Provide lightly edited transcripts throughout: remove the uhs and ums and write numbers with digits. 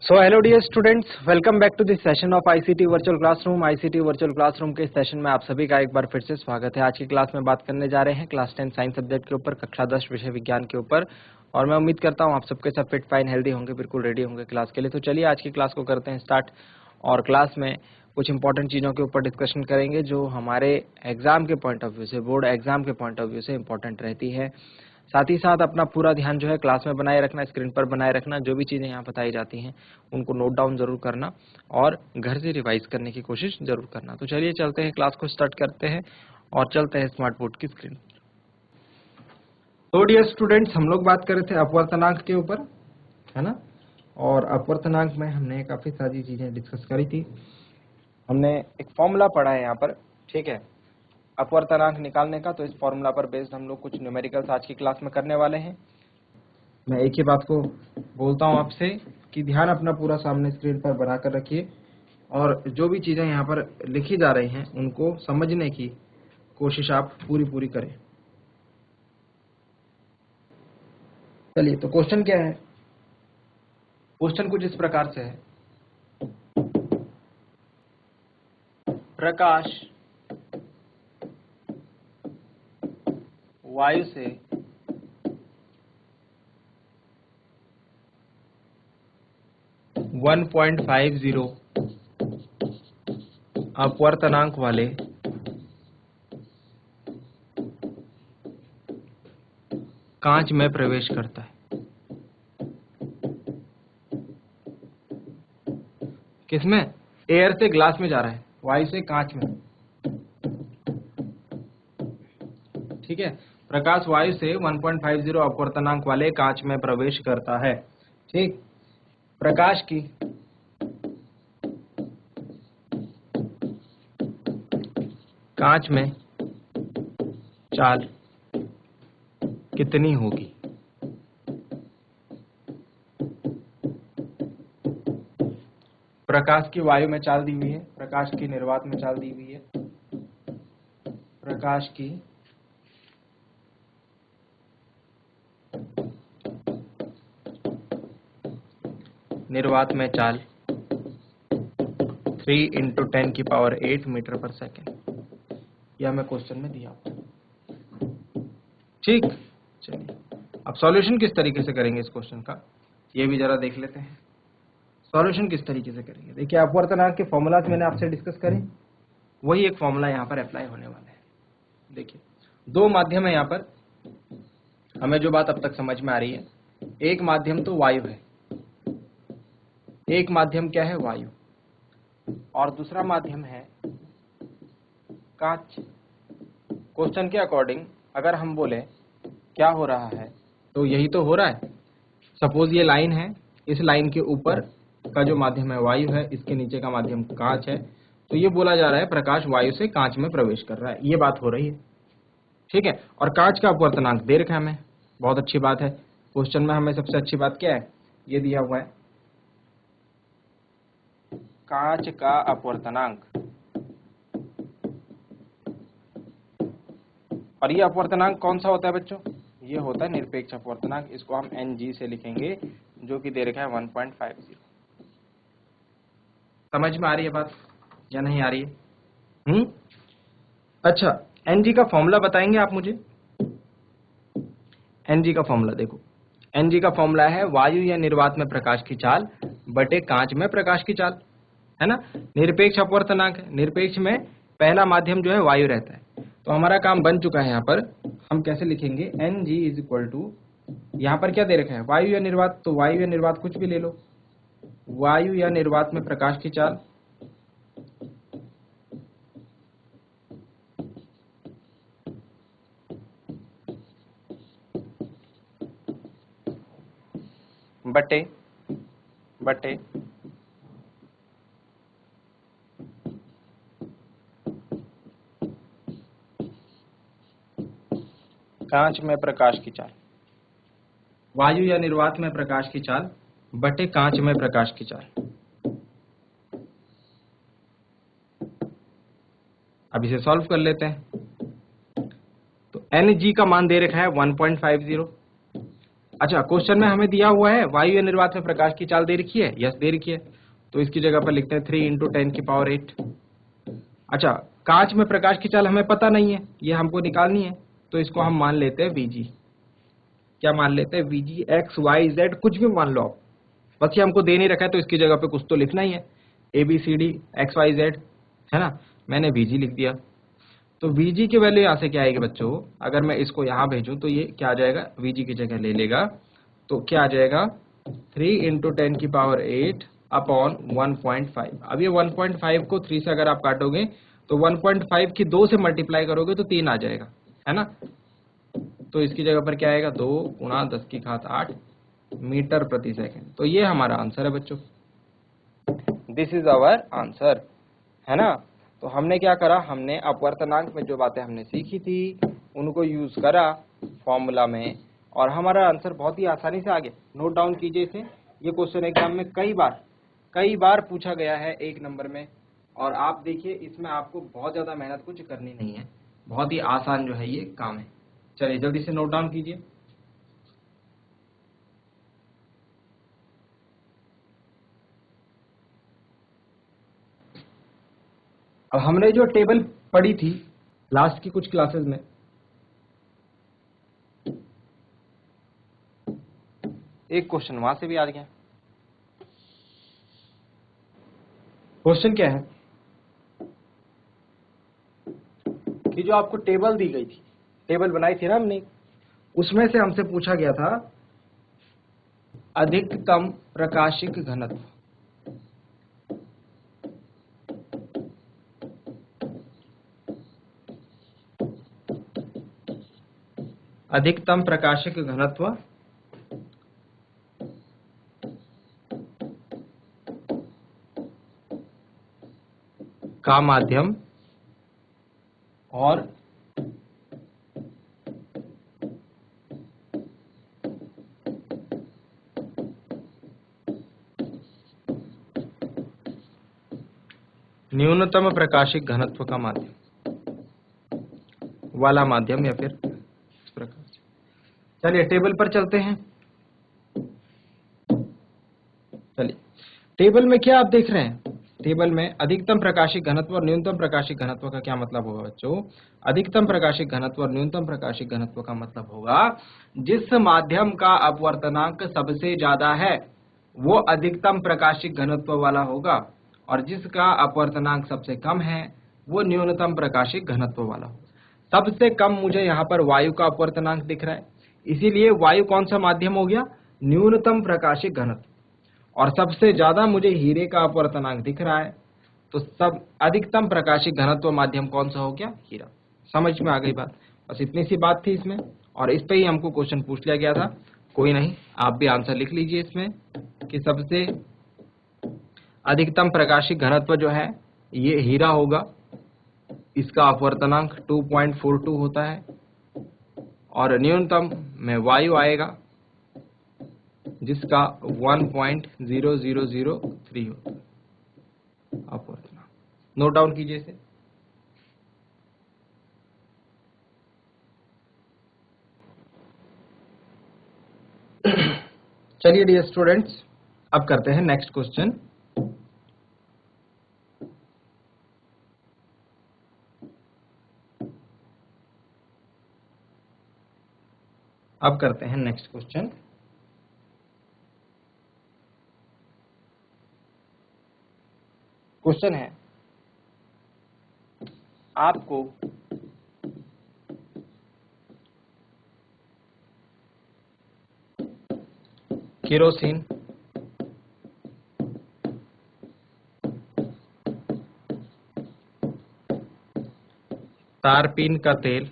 So hello dear students, welcome back to this session of ICT virtual classroom. ICT virtual classroom के session में आप सभी का एक बार फिर से स्वागत है। आज की क्लास में बात करने जा रहे हैं क्लास 10 साइंस सब्जेक्ट के ऊपर, कक्षा 10 विषय विज्ञान के ऊपर। और मैं उम्मीद करता हूं आप सबके सब फिट फाइन हेल्दी होंगे, बिल्कुल रेडी होंगे क्लास के लिए। तो चलिए आज की क्लास को करते हैं स्टार्ट। और क्लास में कुछ इंपॉर्टेंट चीजों के ऊपर डिस्कशन करेंगे जो हमारे एग्जाम के पॉइंट ऑफ व्यू से, बोर्ड एग्जाम के पॉइंट ऑफ व्यू से इंपॉर्टेंट रहती है। साथ ही साथ अपना पूरा ध्यान जो है क्लास में बनाए रखना, स्क्रीन पर बनाए रखना। जो भी चीजें यहाँ बताई जाती हैं उनको नोट डाउन जरूर करना और घर से रिवाइज करने की कोशिश जरूर करना। तो चलिए चलते हैं, क्लास को स्टार्ट करते हैं और चलते हैं स्मार्ट बोर्ड की स्क्रीन। तो डियर स्टूडेंट्स, हम लोग बात कर रहे थे अपवर्तनांक के ऊपर, है ना। और अपवर्तनांक में हमने काफी सारी चीजें डिस्कस करी थी। हमने एक फॉर्मूला पढ़ा है यहाँ पर, ठीक है, अपवर्तनांक निकालने का। तो इस फॉर्मूला पर बेस्ड हम लोग कुछ न्यूमेरिकल्स आज की क्लास में करने वाले हैं। मैं एक ही बात को बोलता हूं आपसे कि ध्यान अपना पूरा सामने स्क्रीन पर बनाकर रखिए और जो भी चीजें यहाँ पर लिखी जा रही हैं उनको समझने की कोशिश आप पूरी करें। चलिए, तो क्वेश्चन क्या है? क्वेश्चन कुछ इस प्रकार से है। प्रकाश वायु से वन 1.50 अपवर्तनांक वाले कांच में प्रवेश करता है। किसमें? एयर से ग्लास में जा रहा है, वायु से कांच में, ठीक है। प्रकाश वायु से 1.50 अपवर्तनांक वाले कांच में प्रवेश करता है, ठीक। प्रकाश की कांच में चाल कितनी होगी? प्रकाश की वायु में चाल दी हुई है, प्रकाश की निर्वात में चाल दी हुई है। प्रकाश की निर्वात में चाल 3 × 10⁸ मीटर पर सेकेंड, यह हमें क्वेश्चन में दिया हुआ है, ठीक। चलिए, अब सॉल्यूशन किस तरीके से करेंगे इस क्वेश्चन का, ये भी जरा देख लेते हैं। सॉल्यूशन किस तरीके से करेंगे? देखिए, अपवर्तनांक के फॉर्मूलाज मैंने आपसे डिस्कस करे, वही एक फॉर्मूला यहाँ पर अप्लाई होने वाला है। देखिए, दो माध्यम है यहाँ पर, हमें जो बात अब तक समझ में आ रही है, एक माध्यम तो वायु है, एक माध्यम क्या है? वायु, और दूसरा माध्यम है कांच। क्वेश्चन के अकॉर्डिंग अगर हम बोले क्या हो रहा है, तो यही तो हो रहा है। सपोज ये लाइन है, इस लाइन के ऊपर का जो माध्यम है वायु है, इसके नीचे का माध्यम कांच है। तो ये बोला जा रहा है प्रकाश वायु से कांच में प्रवेश कर रहा है, ये बात हो रही है, ठीक है। और कांच का अपवर्तनांक दे रखा है हमें, बहुत अच्छी बात है। क्वेश्चन में हमें सबसे अच्छी बात क्या है, ये दिया हुआ है कांच का अपवर्तनांक, और ये अपवर्तनांक कौन सा होता है बच्चों? ये होता है निरपेक्ष अपवर्तनांक। इसको हम Ng से लिखेंगे, जो कि दे रखा है 1.50। समझ में आ रही है बात या नहीं आ रही है? अच्छा, Ng का फॉर्मूला बताएंगे आप मुझे? Ng का फॉर्मूला देखो, Ng का फॉर्मूला है वायु या निर्वात में प्रकाश की चाल बटे कांच में प्रकाश की चाल, है ना। निरपेक्ष अपवर्तनांक है, निरपेक्ष में पहला माध्यम जो है वायु रहता है। तो हमारा काम बन चुका है। यहाँ पर हम कैसे लिखेंगे? Ng इज इक्वल टू, यहाँ पर क्या दे रखा है? वायु या निर्वात, तो वायु या निर्वात कुछ भी ले लो, वायु या निर्वात में प्रकाश की चाल बटे कांच में प्रकाश की चाल, वायु या निर्वात में प्रकाश की चाल बटे कांच में प्रकाश की चाल। अब इसे सॉल्व कर लेते हैं। तो Ng का मान दे रखा है 1.50, अच्छा, क्वेश्चन में हमें दिया हुआ है वायु या निर्वात में प्रकाश की चाल दे रखी है, यस दे रखी है, तो इसकी जगह पर लिखते हैं 3 × 10⁸। अच्छा, कांच में प्रकाश की चाल हमें पता नहीं है, ये हमको निकालनी है, तो इसको हम मान लेते हैं वीजी। क्या मान लेते हैं? वीजी, एक्स वाई जेड कुछ भी मान लो आप, बस ये हमको दे नहीं रखा है तो इसकी जगह पे कुछ तो लिखना ही है, A B C D X Y Z, है ना। मैंने वीजी लिख दिया, तो वीजी की वैल्यू यहाँ से क्या आएगी बच्चों, अगर मैं इसको यहाँ भेजूं तो ये क्या आ जाएगा, वीजी की जगह ले लेगा, तो क्या आ जाएगा 3 × 10⁸ अपॉन 1.5। अब ये 1.5 को 3 से अगर आप काटोगे तो 1.5 की 2 से मल्टीप्लाई करोगे तो 3 आ जाएगा, है ना। तो इसकी जगह पर क्या आएगा, 2 × 10⁸ मीटर प्रति सेकंड। तो ये हमारा आंसर है बच्चों, दिस इज आवर आंसर, है ना। तो हमने क्या करा, हमने अपवर्तनांक में जो बातें हमने सीखी थी उनको यूज करा फॉर्मूला में, और हमारा आंसर बहुत ही आसानी से आ गया। नोट डाउन कीजिए इसे, ये क्वेश्चन एग्जाम में कई बार पूछा गया है 1 नंबर में, और आप देखिए इसमें आपको बहुत ज्यादा मेहनत कुछ करनी नहीं है, बहुत ही आसान जो है ये काम है। चलिए जल्दी से नोट डाउन कीजिए। अब हमने जो टेबल पढ़ी थी लास्ट की कुछ क्लासेस में, एक क्वेश्चन वहां से भी आ गया। क्वेश्चन क्या है कि जो आपको टेबल दी गई थी, टेबल बनाई थी ना हमने, उसमें से हमसे पूछा गया था अधिकतम प्रकाशिक घनत्व। अधिकतम प्रकाशिक घनत्व का माध्यम और न्यूनतम प्रकाशिक घनत्व का माध्यम वाला माध्यम, या फिर इस प्रकार से। चलिए टेबल पर चलते हैं। चलिए टेबल में क्या आप देख रहे हैं, टेबल में अधिकतम प्रकाशिक घनत्व और न्यूनतम प्रकाशिक घनत्व का क्या मतलब होगा बच्चों। अधिकतम प्रकाशिक घनत्व और न्यूनतम प्रकाशिक घनत्व का मतलब होगा जिस माध्यम का अपवर्तनांक सबसे ज्यादा है वो अधिकतम प्रकाशिक घनत्व वाला होगा, और जिसका अपवर्तनांक सबसे कम है वो न्यूनतम प्रकाशिक घनत्व वाला होगा। सबसे कम मुझे यहाँ पर वायु का अपवर्तनांक दिख रहा है, इसीलिए वायु कौन सा माध्यम हो गया, न्यूनतम प्रकाशिक घनत्व। और सबसे ज्यादा मुझे हीरे का अपवर्तनांक दिख रहा है, तो सब अधिकतम प्रकाशिक घनत्व माध्यम कौन सा हो गया, हीरा। समझ में आ गई बात, बस इतनी सी बात थी इसमें, और इस पे ही हमको क्वेश्चन पूछ लिया गया था। कोई नहीं, आप भी आंसर लिख लीजिए इसमें कि सबसे अधिकतम प्रकाशिक घनत्व जो है ये हीरा होगा, इसका अपवर्तनांक 2.42 होता है, और न्यूनतम में वायु आएगा जिसका 1.0003 होता है अपवर्तनांक। नोट डाउन कीजिए इसे। चलिए डियर स्टूडेंट्स, अब करते हैं नेक्स्ट क्वेश्चन। अब करते हैं नेक्स्ट क्वेश्चन। क्वेश्चन है आपको केरोसिन, तारपीन का तेल,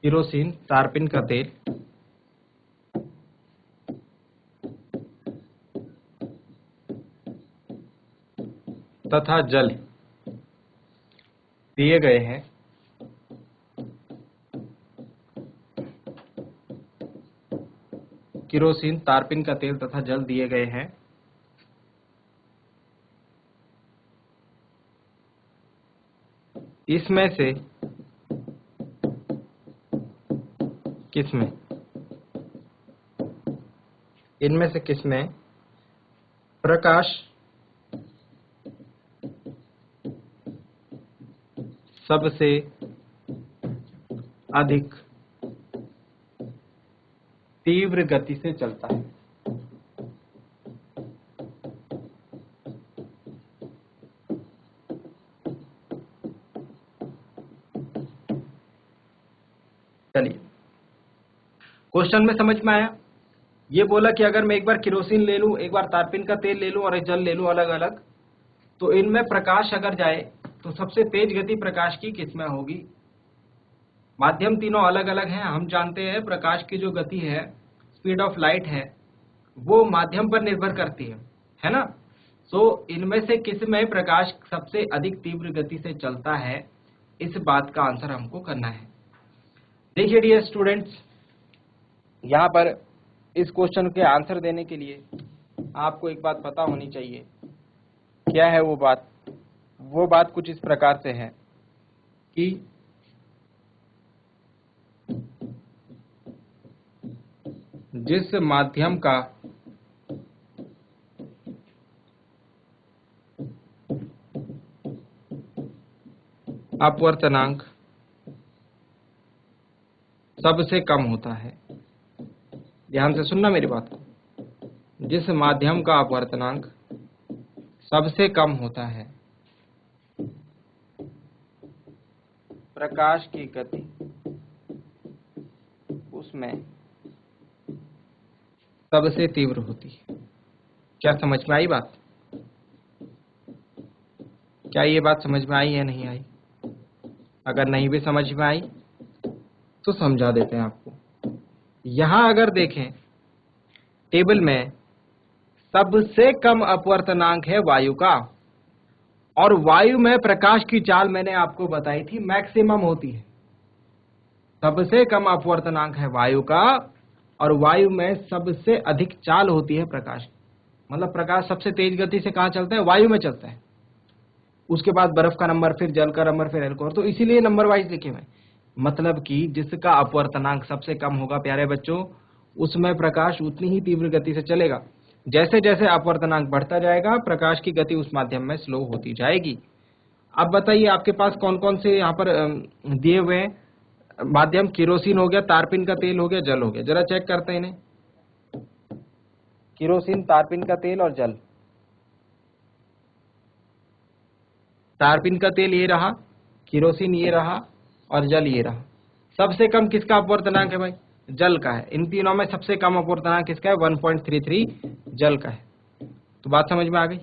केरोसिन, तारपीन का तेल तथा जल दिए गए हैं केरोसिन, तारपीन का तेल तथा जल दिए गए हैं इसमें से किसमें इनमें से किसमें प्रकाश सबसे अधिक तीव्र गति से चलता है? चलिए, क्वेश्चन में समझ में आया? ये बोला कि अगर मैं एक बार केरोसिन ले लूं, एक बार तारपीन का तेल ले लूं और एक जल ले लूं अलग अलग, तो इनमें प्रकाश अगर जाए तो सबसे तेज गति प्रकाश की किसमें होगी? माध्यम तीनों अलग अलग हैं, हम जानते हैं प्रकाश की जो गति है, स्पीड ऑफ लाइट है, वो माध्यम पर निर्भर करती है ना? सो इनमें से किसमें प्रकाश सबसे अधिक तीव्र गति से चलता है, इस बात का आंसर हमको करना है। देखिए डियर स्टूडेंट्स, यहाँ पर इस क्वेश्चन के आंसर देने के लिए आपको एक बात पता होनी चाहिए। क्या है वो बात? वो बात कुछ इस प्रकार से है कि जिस माध्यम का अपवर्तनांक सबसे कम होता है, ध्यान से सुनना मेरी बात को, जिस माध्यम का अपवर्तनांक सबसे कम होता है, प्रकाश की गति उसमें सबसे तीव्र होती है। क्या समझ में आई बात? क्या ये बात समझ में आई या नहीं आई? अगर नहीं भी समझ में आई तो समझा देते हैं आपको। यहां अगर देखें टेबल में, सबसे कम अपवर्तनांक है वायु का, और वायु में प्रकाश की चाल मैंने आपको बताई थी मैक्सिमम होती है। सबसे कम अपवर्तनांक है वायु का, और वायु में सबसे अधिक चाल होती है प्रकाश की। मतलब प्रकाश सबसे तेज गति से कहां चलता है? वायु में चलता है। उसके बाद बर्फ का नंबर, फिर जल का नंबर, फिर एल्कोहल। तो इसीलिए नंबर वाइज लिखे हुए। मतलब कि जिसका अपवर्तनांक सबसे कम होगा प्यारे बच्चों, उसमें प्रकाश उतनी ही तीव्र गति से चलेगा। जैसे जैसे अपवर्तनांक बढ़ता जाएगा, प्रकाश की गति उस माध्यम में स्लो होती जाएगी। अब बताइए आपके पास कौन कौन से यहाँ पर दिए हुए हैं माध्यम? केरोसिन हो गया, तारपीन का तेल हो गया, जल हो गया। जरा चेक करते हैं इन्हें। केरोसिन, तारपीन का तेल और जल। तारपीन का तेल ये रहा, केरोसिन ये रहा, और जल ये रहा। सबसे कम किसका अपवर्तनांक है भाई? जल का है। इन तीनों में सबसे कम अपवर्तनांक किसका है? 1.33 जल का है। तो बात समझ में आ गई?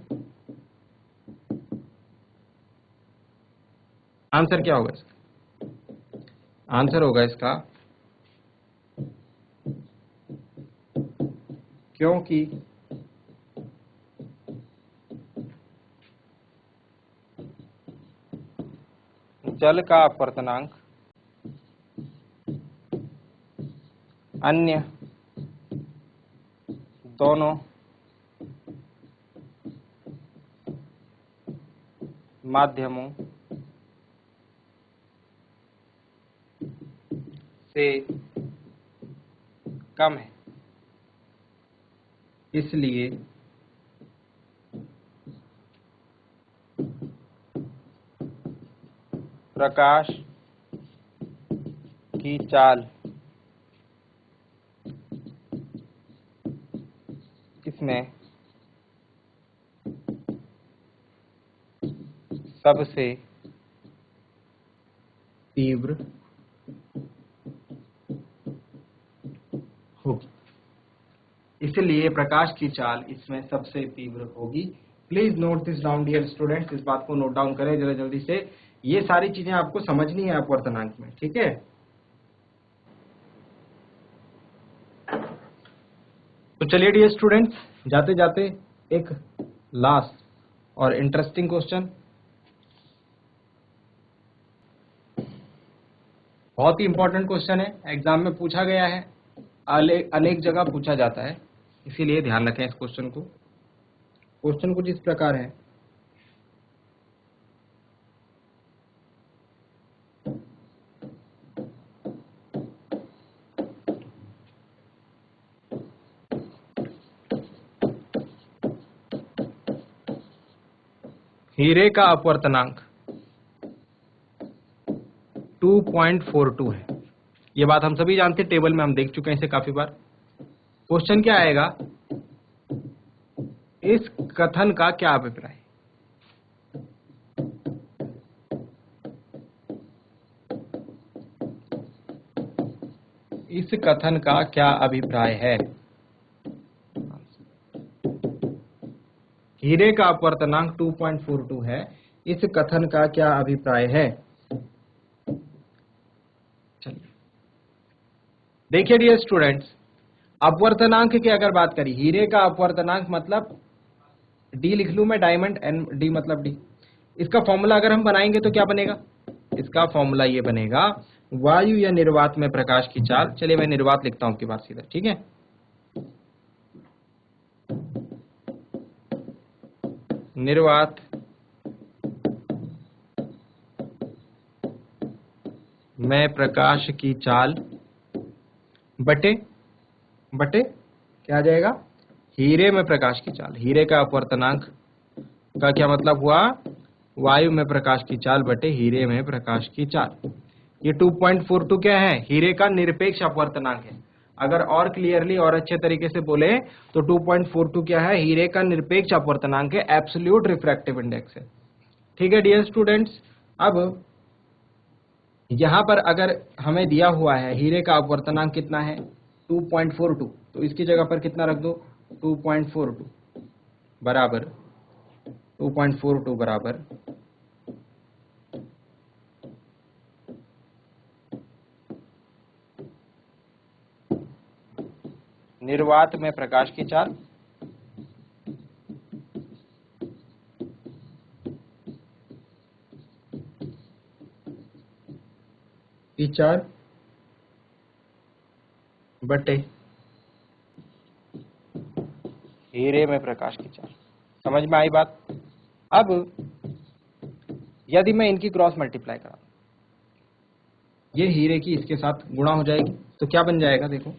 आंसर क्या होगा इसका? आंसर होगा इसका, क्योंकि जल का अपवर्तनांक अन्य दोनों माध्यमों से कम है, इसलिए प्रकाश की चाल इसमें सबसे तीव्र होगी। इसलिए प्रकाश की चाल इसमें सबसे तीव्र होगी। Please note this down dear students, इस बात को नोट डाउन करें जरा जल्दी से। ये सारी चीजें आपको समझनी है अपवर्तनांक में, ठीक है? तो चलिए डियर स्टूडेंट्स, जाते जाते एक लास्ट और इंटरेस्टिंग क्वेश्चन, बहुत ही इंपॉर्टेंट क्वेश्चन है, एग्जाम में पूछा गया है, अनेक जगह पूछा जाता है, इसीलिए ध्यान रखें इस क्वेश्चन को। क्वेश्चन कुछ इस प्रकार है, हीरे का अपवर्तनांक 2.42 है। ये बात हम सभी जानते हैं, टेबल में हम देख चुके हैं इसे काफी बार। क्वेश्चन क्या आएगा, इस कथन का क्या अभिप्राय? इस कथन का क्या अभिप्राय है? हीरे का अपवर्तनांक 2.42 है, इस कथन का क्या अभिप्राय है? चलिए देखिए डियर स्टूडेंट्स, अपवर्तनांक की अगर बात करें, हीरे का अपवर्तनांक मतलब डी लिख लूं मैं, डायमंड, एन डी मतलब डी। इसका फॉर्मूला अगर हम बनाएंगे तो क्या बनेगा? इसका फॉर्मूला ये बनेगा, वायु या निर्वात में प्रकाश की चाल। चलिए मैं निर्वात लिखता हूं आपकी बात सीधा, ठीक है। निर्वात में प्रकाश की चाल बटे क्या आ जाएगा? हीरे में प्रकाश की चाल। हीरे का अपवर्तनांक का क्या मतलब हुआ? वायु में प्रकाश की चाल बटे हीरे में प्रकाश की चाल। ये 2.42 क्या है? हीरे का निरपेक्ष अपवर्तनांक है। अगर और क्लियरली और अच्छे तरीके से बोले तो 2.42 क्या है? हीरे का निरपेक्ष अपवर्तनांक है, एब्सोल्यूट रिफ्रैक्टिव इंडेक्स है। ठीक है डियर स्टूडेंट्स, अब यहां पर अगर हमें दिया हुआ है हीरे का अपवर्तनांक कितना है? 2.42, तो इसकी जगह पर कितना रख दो? 2.42 बराबर 2.42 बराबर निर्वात में प्रकाश की चाल की चाल बटे हीरे में प्रकाश की चाल। समझ में आई बात? अब यदि मैं इनकी क्रॉस मल्टीप्लाई करा, ये हीरे की इसके साथ गुणा हो जाएगी तो क्या बन जाएगा? देखो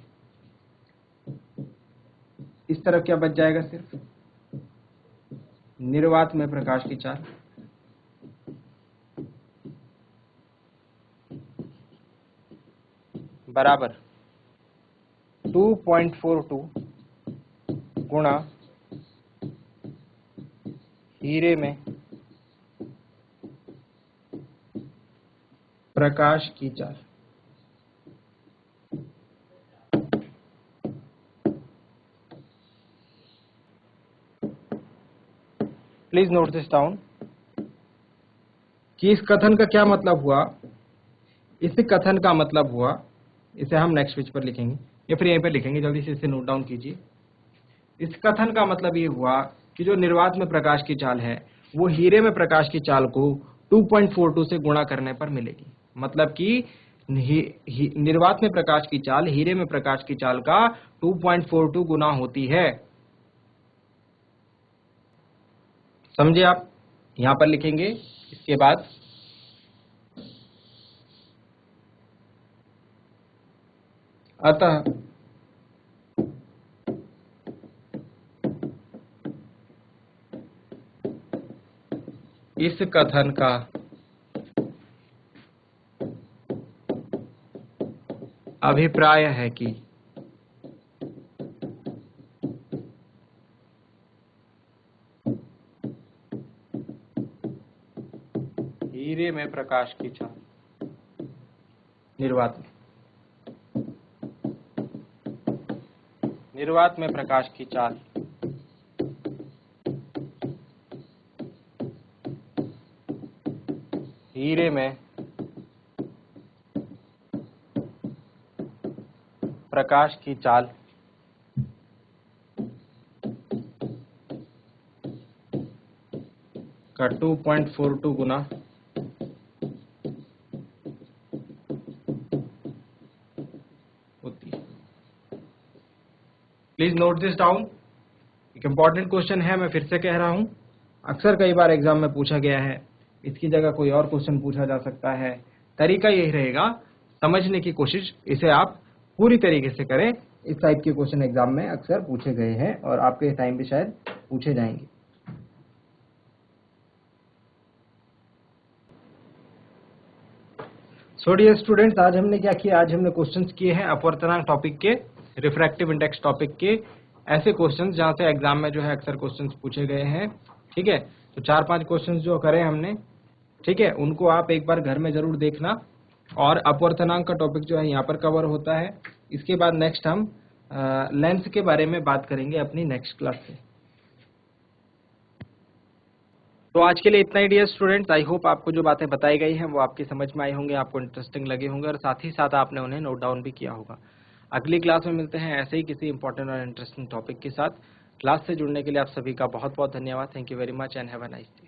इस तरफ क्या बच जाएगा? सिर्फ निर्वात में प्रकाश की चाल बराबर 2.42 गुणा हीरे में प्रकाश की चाल। प्लीज नोट दिस डाउन कि इस कथन का क्या मतलब हुआ। इस कथन का मतलब हुआ, इसे हम नेक्स्ट पेज पर लिखेंगे या फिर यहीं पर लिखेंगे, जल्दी से इसे नोट डाउन कीजिए। इस कथन का मतलब ये हुआ कि जो निर्वात में प्रकाश की चाल है वो हीरे में प्रकाश की चाल को 2.42 से गुणा करने पर मिलेगी। मतलब कि निर्वात में प्रकाश की चाल हीरे में प्रकाश की चाल का 2.42 गुना होती है। समझे आप? यहां पर लिखेंगे, इसके बाद अतः इस कथन का अभिप्राय है कि हीरे में प्रकाश की चाल निर्वात में प्रकाश की चाल हीरे में प्रकाश की चाल का 2.42 गुना होती है। प्लीज नोट दिस डाउन, एक इंपॉर्टेंट क्वेश्चन है, मैं फिर से कह रहा हूं, अक्सर कई बार एग्जाम में पूछा गया है, इसकी जगह कोई और क्वेश्चन पूछा जा सकता है। तरीका यही रहेगा, समझने की कोशिश इसे आप पूरी तरीके से करें। इस टाइप के क्वेश्चन एग्जाम में अक्सर पूछे गए हैं और आपके टाइम पे शायद पूछे जाएंगे। सो डियर स्टूडेंट्स, आज हमने क्या किया, आज हमने क्वेश्चंस किए हैं अपवर्तनांक टॉपिक के, रिफ्रैक्टिव इंडेक्स टॉपिक के, ऐसे क्वेश्चंस जहां से एग्जाम में जो है अक्सर क्वेश्चंस पूछे गए हैं। ठीक है, तो 4-5 क्वेश्चंस जो करे हमने, ठीक है, उनको आप एक बार घर में जरूर देखना। और अपवर्तनांक का टॉपिक जो है यहाँ पर कवर होता है। इसके बाद नेक्स्ट हम लेंस के बारे में बात करेंगे अपनी नेक्स्ट क्लास में। तो आज के लिए इतना ही डियर स्टूडेंट्स। आई होप आपको जो बातें बताई गई हैं वो आपकी समझ में आई होंगी, आपको इंटरेस्टिंग लगे होंगे और साथ ही साथ आपने उन्हें नोट डाउन भी किया होगा। अगली क्लास में मिलते हैं ऐसे ही किसी इंपॉर्टेंट और इंटरेस्टिंग टॉपिक के साथ। क्लास से जुड़ने के लिए आप सभी का बहुत बहुत धन्यवाद। Thank you very much and have a nice day.